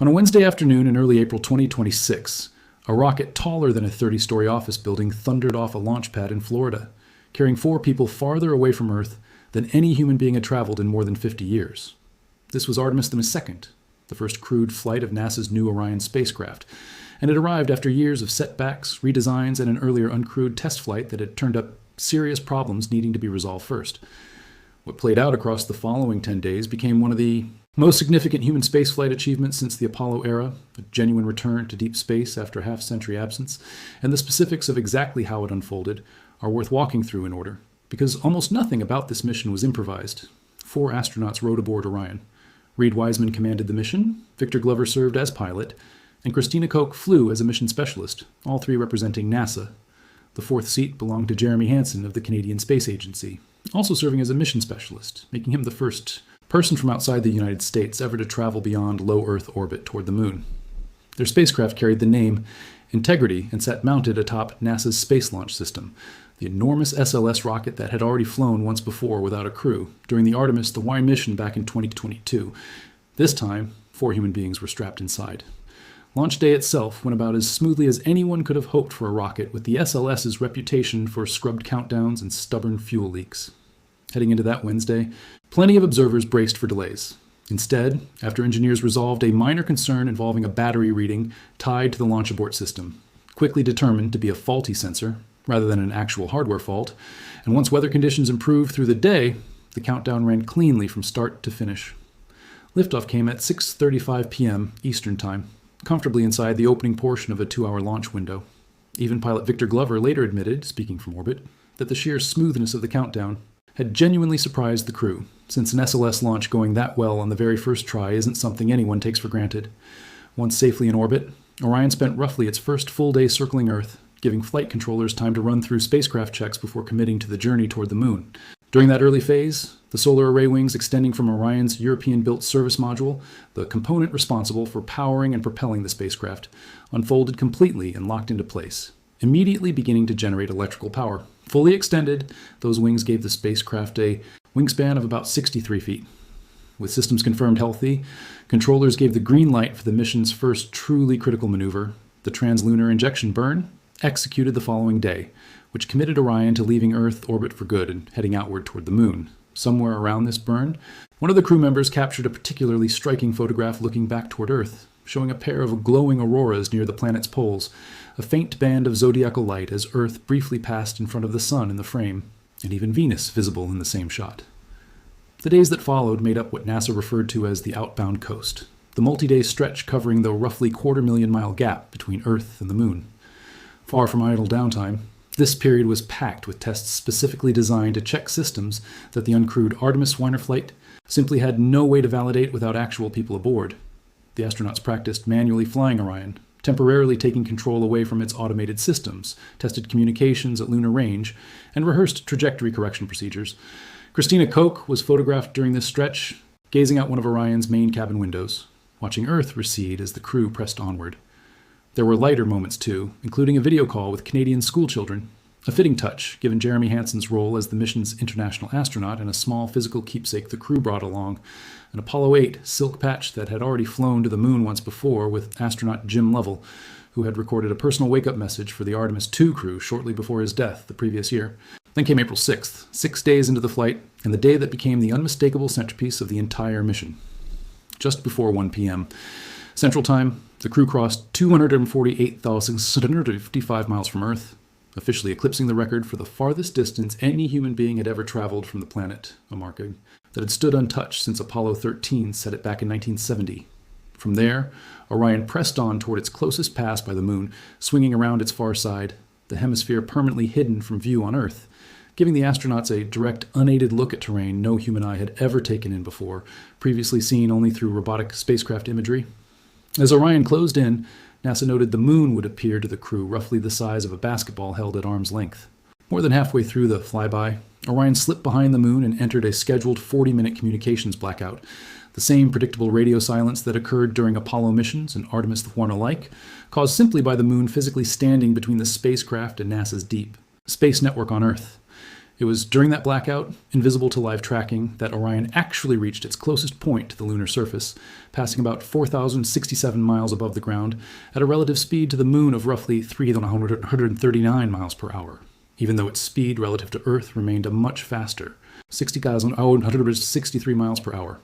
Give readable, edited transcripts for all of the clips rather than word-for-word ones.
On a Wednesday afternoon in early April 2026, a rocket taller than a 30-story office building thundered off a launch pad in Florida, carrying 4 people farther away from Earth than any human being had traveled in more than 50 years. This was Artemis II, the first crewed flight of NASA's new Orion spacecraft, and it arrived after years of setbacks, redesigns, and an earlier uncrewed test flight that had turned up serious problems needing to be resolved first. What played out across the following 10 days became one of the most significant human spaceflight achievements since the Apollo era, a genuine return to deep space after a half-century absence, and the specifics of exactly how it unfolded are worth walking through in order, because almost nothing about this mission was improvised. 4 astronauts rode aboard Orion. Reid Wiseman commanded the mission, Victor Glover served as pilot, and Christina Koch flew as a mission specialist, all 3 representing NASA. The 4th seat belonged to Jeremy Hansen of the Canadian Space Agency, also serving as a mission specialist, making him the first person from outside the United States ever to travel beyond low Earth orbit toward the Moon. Their spacecraft carried the name Integrity and sat mounted atop NASA's Space Launch System, the enormous SLS rocket that had already flown once before without a crew during the Artemis II mission back in 2022. This time, 4 human beings were strapped inside. Launch day itself went about as smoothly as anyone could have hoped for a rocket, with the SLS's reputation for scrubbed countdowns and stubborn fuel leaks. Heading into that Wednesday, plenty of observers braced for delays. Instead, after engineers resolved a minor concern involving a battery reading tied to the launch abort system, quickly determined to be a faulty sensor rather than an actual hardware fault, and once weather conditions improved through the day, the countdown ran cleanly from start to finish. Liftoff came at 6:35 p.m. Eastern Time, comfortably inside the opening portion of a 2-hour launch window. Even pilot Victor Glover later admitted, speaking from orbit, that the sheer smoothness of the countdown had genuinely surprised the crew, since an SLS launch going that well on the very first try isn't something anyone takes for granted. Once safely in orbit, Orion spent roughly its first full day circling Earth, giving flight controllers time to run through spacecraft checks before committing to the journey toward the Moon. During that early phase, the solar array wings extending from Orion's European-built service module, the component responsible for powering and propelling the spacecraft, unfolded completely and locked into place, immediately beginning to generate electrical power. Fully extended, those wings gave the spacecraft a wingspan of about 63 feet. With systems confirmed healthy, controllers gave the green light for the mission's first truly critical maneuver, the translunar injection burn, executed the following day, which committed Orion to leaving Earth orbit for good and heading outward toward the Moon. Somewhere around this burn, one of the crew members captured a particularly striking photograph looking back toward Earth, showing a pair of glowing auroras near the planet's poles, a faint band of zodiacal light as Earth briefly passed in front of the Sun in the frame, and even Venus visible in the same shot. The days that followed made up what NASA referred to as the Outbound coast, the multi-day stretch covering the roughly 250-mile gap between Earth and the Moon. Far from idle downtime, this period was packed with tests specifically designed to check systems that the uncrewed Artemis Swiner flight simply had no way to validate without actual people aboard. The astronauts practiced manually flying Orion, temporarily taking control away from its automated systems, tested communications at lunar range, and rehearsed trajectory correction procedures. Christina Koch was photographed during this stretch, gazing out one of Orion's main cabin windows, watching Earth recede as the crew pressed onward. There were lighter moments too, including a video call with Canadian schoolchildren, a fitting touch given Jeremy Hansen's role as the mission's international astronaut and a small physical keepsake the crew brought along, an Apollo 8 silk patch that had already flown to the Moon once before with astronaut Jim Lovell, who had recorded a personal wake-up message for the Artemis II crew shortly before his death the previous year. Then came April 6th, 6 days into the flight, and the day that became the unmistakable centerpiece of the entire mission. Just before 1 p.m. Central Time, the crew crossed 248,755 miles from Earth, officially eclipsing the record for the farthest distance any human being had ever traveled from the planet, a mark that had stood untouched since Apollo 13 set it back in 1970. From there, Orion pressed on toward its closest pass by the Moon, swinging around its far side, the hemisphere permanently hidden from view on Earth, giving the astronauts a direct, unaided look at terrain no human eye had ever taken in before, previously seen only through robotic spacecraft imagery. As Orion closed in, NASA noted the Moon would appear to the crew roughly the size of a basketball held at arm's length. More than halfway through the flyby, Orion slipped behind the Moon and entered a scheduled 40-minute communications blackout, the same predictable radio silence that occurred during Apollo missions and Artemis I alike, caused simply by the Moon physically standing between the spacecraft and NASA's deep space network on Earth. It was during that blackout, invisible to live tracking, that Orion actually reached its closest point to the lunar surface, passing about 4,067 miles above the ground at a relative speed to the moon of roughly 3,139 miles per hour, even though its speed relative to Earth remained a much faster, 60,163 miles per hour.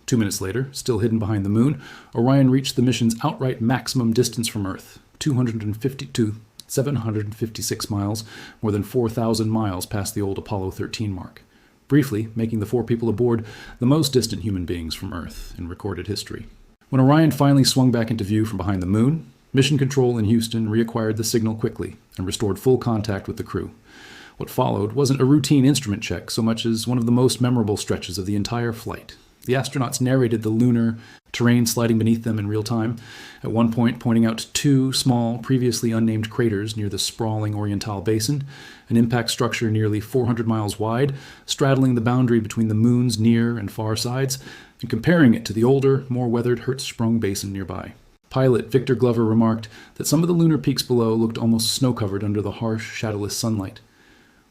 2 minutes later, still hidden behind the moon, Orion reached the mission's outright maximum distance from Earth, 756 miles, more than 4,000 miles past the old Apollo 13 mark, briefly making the 4 people aboard the most distant human beings from Earth in recorded history. When Orion finally swung back into view from behind the moon, Mission Control in Houston reacquired the signal quickly and restored full contact with the crew. What followed wasn't a routine instrument check so much as one of the most memorable stretches of the entire flight. The astronauts narrated the lunar terrain sliding beneath them in real time, at one point pointing out 2 small, previously unnamed craters near the sprawling Oriental Basin, an impact structure nearly 400 miles wide, straddling the boundary between the moon's near and far sides, and comparing it to the older, more weathered Hertzsprung Basin nearby. Pilot Victor Glover remarked that some of the lunar peaks below looked almost snow-covered under the harsh, shadowless sunlight.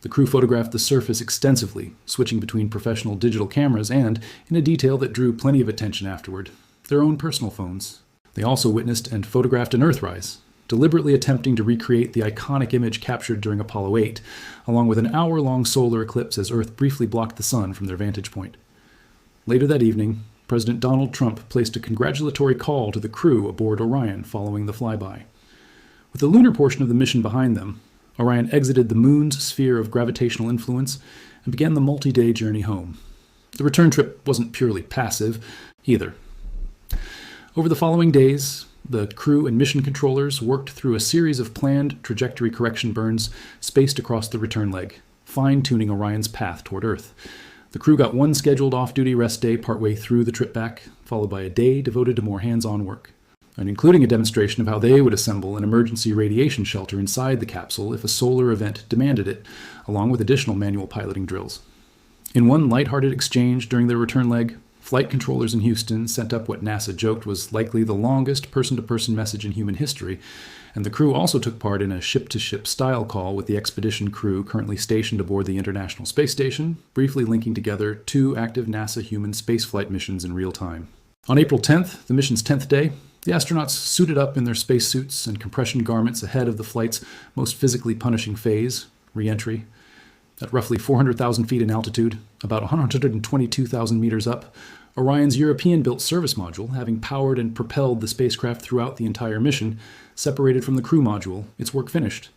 The crew photographed the surface extensively, switching between professional digital cameras and, in a detail that drew plenty of attention afterward, their own personal phones. They also witnessed and photographed an Earthrise, deliberately attempting to recreate the iconic image captured during Apollo 8, along with an hour-long solar eclipse as Earth briefly blocked the sun from their vantage point. Later that evening, President Donald Trump placed a congratulatory call to the crew aboard Orion following the flyby. With the lunar portion of the mission behind them, Orion exited the moon's sphere of gravitational influence and began the multi-day journey home. The return trip wasn't purely passive, either. Over the following days, the crew and mission controllers worked through a series of planned trajectory correction burns spaced across the return leg, fine-tuning Orion's path toward Earth. The crew got one scheduled off-duty rest day partway through the trip back, followed by a day devoted to more hands-on work, and including a demonstration of how they would assemble an emergency radiation shelter inside the capsule if a solar event demanded it, along with additional manual piloting drills. In one lighthearted exchange during their return leg, flight controllers in Houston sent up what NASA joked was likely the longest person-to-person message in human history, and the crew also took part in a ship-to-ship style call with the expedition crew currently stationed aboard the International Space Station, briefly linking together 2 active NASA human spaceflight missions in real time. On April 10th, the mission's 10th day, the astronauts suited up in their spacesuits and compression garments ahead of the flight's most physically punishing phase, reentry. At roughly 400,000 feet in altitude, about 122,000 meters up, Orion's European-built service module, having powered and propelled the spacecraft throughout the entire mission, separated from the crew module, its work finished.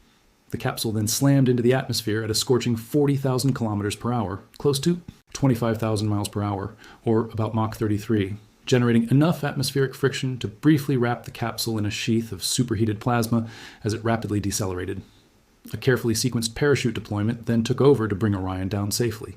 The capsule then slammed into the atmosphere at a scorching 40,000 kilometers per hour, close to 25,000 miles per hour, or about Mach 33. Generating enough atmospheric friction to briefly wrap the capsule in a sheath of superheated plasma as it rapidly decelerated. A carefully sequenced parachute deployment then took over to bring Orion down safely.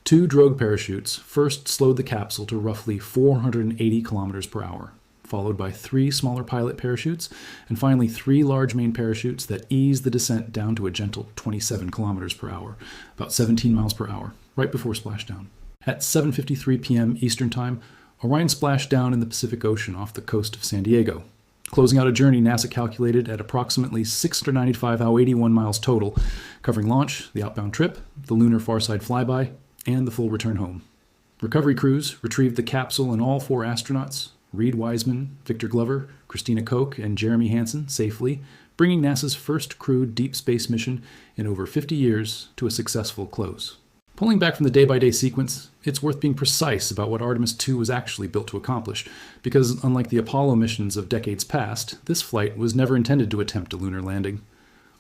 2 drogue parachutes first slowed the capsule to roughly 480 kilometers per hour, followed by 3 smaller pilot parachutes, and finally 3 large main parachutes that eased the descent down to a gentle 27 kilometers per hour, about 17 miles per hour, right before splashdown. At 7:53 p.m. Eastern Time, Orion splashed down in the Pacific Ocean off the coast of San Diego, closing out a journey NASA calculated at approximately 695,081 miles total, covering launch, the outbound trip, the lunar farside flyby, and the full return home. Recovery crews retrieved the capsule and all 4 astronauts, Reid Wiseman, Victor Glover, Christina Koch, and Jeremy Hansen, safely, bringing NASA's first crewed deep space mission in over 50 years to a successful close. Pulling back from the day-by-day sequence, it's worth being precise about what Artemis II was actually built to accomplish, because unlike the Apollo missions of decades past, this flight was never intended to attempt a lunar landing.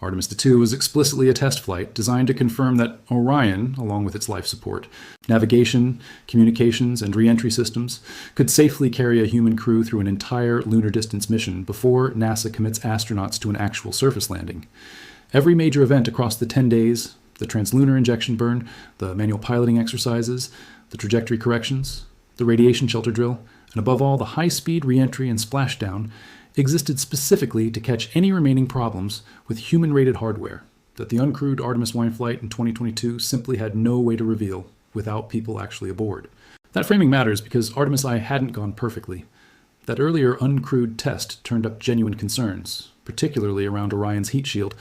Artemis II was explicitly a test flight designed to confirm that Orion, along with its life support, navigation, communications, and re-entry systems, could safely carry a human crew through an entire lunar distance mission before NASA commits astronauts to an actual surface landing. Every major event across the 10 days, the translunar injection burn, the manual piloting exercises, the trajectory corrections, the radiation shelter drill, and above all, the high-speed re-entry and splashdown, existed specifically to catch any remaining problems with human-rated hardware that the uncrewed Artemis I flight in 2022 simply had no way to reveal without people actually aboard. That framing matters because Artemis I hadn't gone perfectly. That earlier uncrewed test turned up genuine concerns, particularly around Orion's heat shield,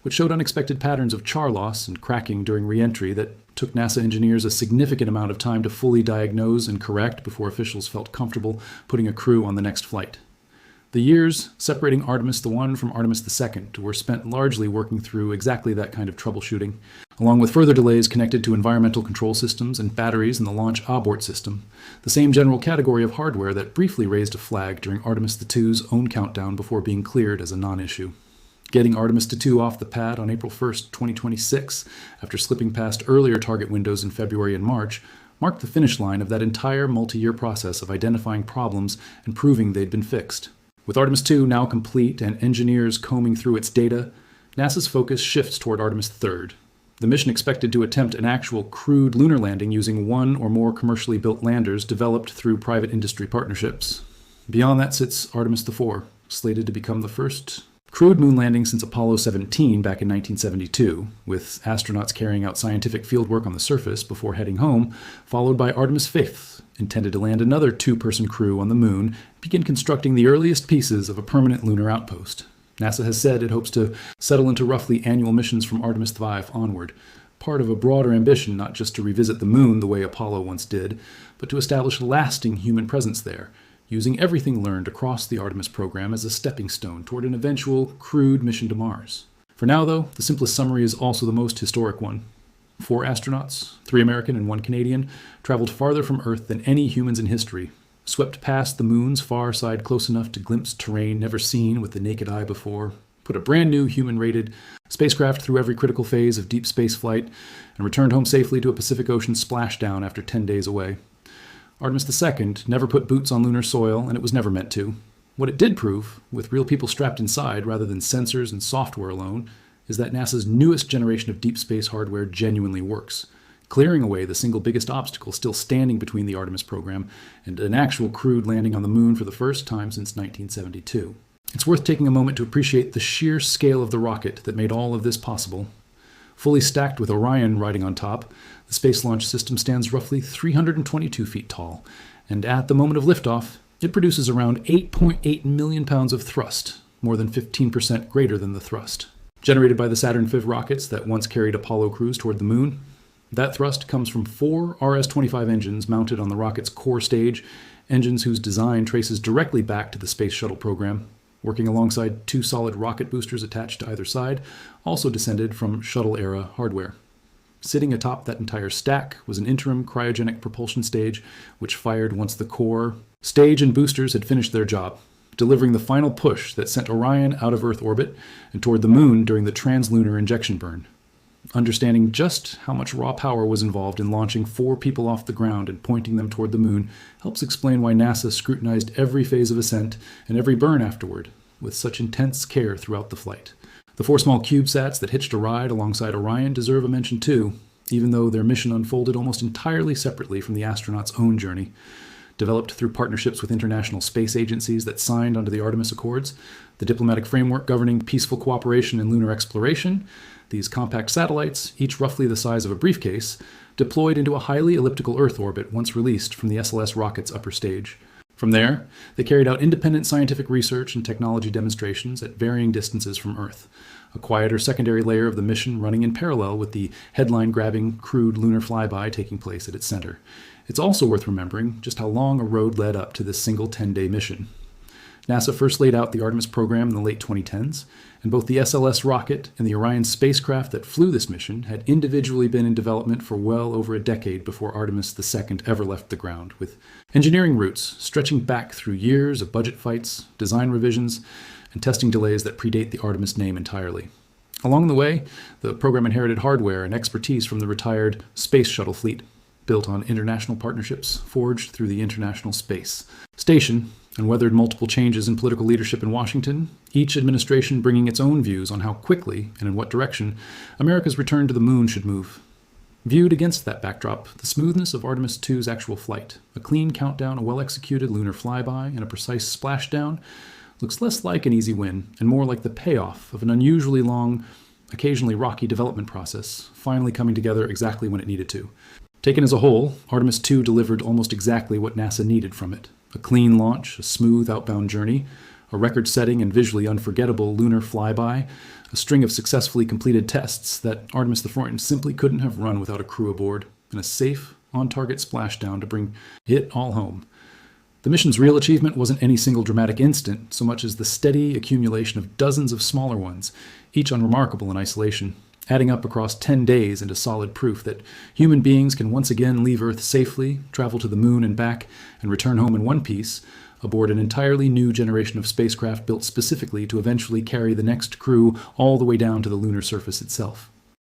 which showed unexpected patterns of char loss and cracking during reentry that took NASA engineers a significant amount of time to fully diagnose and correct before officials felt comfortable putting a crew on the next flight. The years separating Artemis I from Artemis II were spent largely working through exactly that kind of troubleshooting, along with further delays connected to environmental control systems and batteries in the launch abort system, the same general category of hardware that briefly raised a flag during Artemis II's own countdown before being cleared as a non-issue. Getting Artemis II off the pad on April 1, 2026, after slipping past earlier target windows in February and March, marked the finish line of that entire multi-year process of identifying problems and proving they'd been fixed. With Artemis II now complete and engineers combing through its data, NASA's focus shifts toward Artemis III. The mission expected to attempt an actual crewed lunar landing using one or more commercially built landers developed through private industry partnerships. Beyond that sits Artemis IV, slated to become the first crewed moon landing since Apollo 17 back in 1972, with astronauts carrying out scientific fieldwork on the surface before heading home, followed by Artemis V, intended to land another two-person crew on the moon and begin constructing the earliest pieces of a permanent lunar outpost. NASA has said it hopes to settle into roughly annual missions from Artemis V onward, part of a broader ambition not just to revisit the moon the way Apollo once did, but to establish a lasting human presence there, using everything learned across the Artemis program as a stepping stone toward an eventual crewed mission to Mars. For now, though, the simplest summary is also the most historic one. 4 astronauts, 3 American and 1 Canadian, traveled farther from Earth than any humans in history, swept past the moon's far side close enough to glimpse terrain never seen with the naked eye before, put a brand new human-rated spacecraft through every critical phase of deep space flight, and returned home safely to a Pacific Ocean splashdown after 10 days away. Artemis II never put boots on lunar soil, and it was never meant to. What it did prove, with real people strapped inside rather than sensors and software alone, is that NASA's newest generation of deep space hardware genuinely works, clearing away the single biggest obstacle still standing between the Artemis program and an actual crewed landing on the moon for the first time since 1972. It's worth taking a moment to appreciate the sheer scale of the rocket that made all of this possible. Fully stacked with Orion riding on top, the Space Launch System stands roughly 322 feet tall, and at the moment of liftoff, it produces around 8.8 million pounds of thrust, more than 15% greater than the thrust. Generated by the Saturn V rockets that once carried Apollo crews toward the moon, that thrust comes from 4 RS-25 engines mounted on the rocket's core stage, engines whose design traces directly back to the Space Shuttle program, working alongside 2 solid rocket boosters attached to either side, also descended from shuttle-era hardware. Sitting atop that entire stack was an interim cryogenic propulsion stage, which fired once the core stage and boosters had finished their job, delivering the final push that sent Orion out of Earth orbit and toward the moon during the translunar injection burn. Understanding just how much raw power was involved in launching 4 people off the ground and pointing them toward the moon helps explain why NASA scrutinized every phase of ascent and every burn afterward with such intense care throughout the flight. The 4 small CubeSats that hitched a ride alongside Orion deserve a mention too, even though their mission unfolded almost entirely separately from the astronauts' own journey. Developed through partnerships with international space agencies that signed onto the Artemis Accords, the diplomatic framework governing peaceful cooperation in lunar exploration, these compact satellites, each roughly the size of a briefcase, deployed into a highly elliptical Earth orbit once released from the SLS rocket's upper stage. From there, they carried out independent scientific research and technology demonstrations at varying distances from Earth, a quieter secondary layer of the mission running in parallel with the headline-grabbing crewed lunar flyby taking place at its center. It's also worth remembering just how long a road led up to this single 10-day mission. NASA first laid out the Artemis program in the late 2010s, and both the SLS rocket and the Orion spacecraft that flew this mission had individually been in development for well over a decade before Artemis II ever left the ground, with engineering roots stretching back through years of budget fights, design revisions, and testing delays that predate the Artemis name entirely. Along the way, the program inherited hardware and expertise from the retired Space Shuttle fleet, built on international partnerships forged through the International Space Station, and weathered multiple changes in political leadership in Washington, each administration bringing its own views on how quickly and in what direction America's return to the moon should move. Viewed against that backdrop, the smoothness of Artemis II's actual flight, a clean countdown, a well-executed lunar flyby, and a precise splashdown, looks less like an easy win and more like the payoff of an unusually long, occasionally rocky development process, finally coming together exactly when it needed to. Taken as a whole, Artemis II delivered almost exactly what NASA needed from it. A clean launch, a smooth outbound journey, a record-setting and visually unforgettable lunar flyby, a string of successfully completed tests that Artemis IV simply couldn't have run without a crew aboard, and a safe, on-target splashdown to bring it all home. The mission's real achievement wasn't any single dramatic instant, so much as the steady accumulation of dozens of smaller ones, each unremarkable in isolation, adding up across 10 days into solid proof that human beings can once again leave Earth safely, travel to the moon and back, and return home in one piece, aboard an entirely new generation of spacecraft built specifically to eventually carry the next crew all the way down to the lunar surface itself.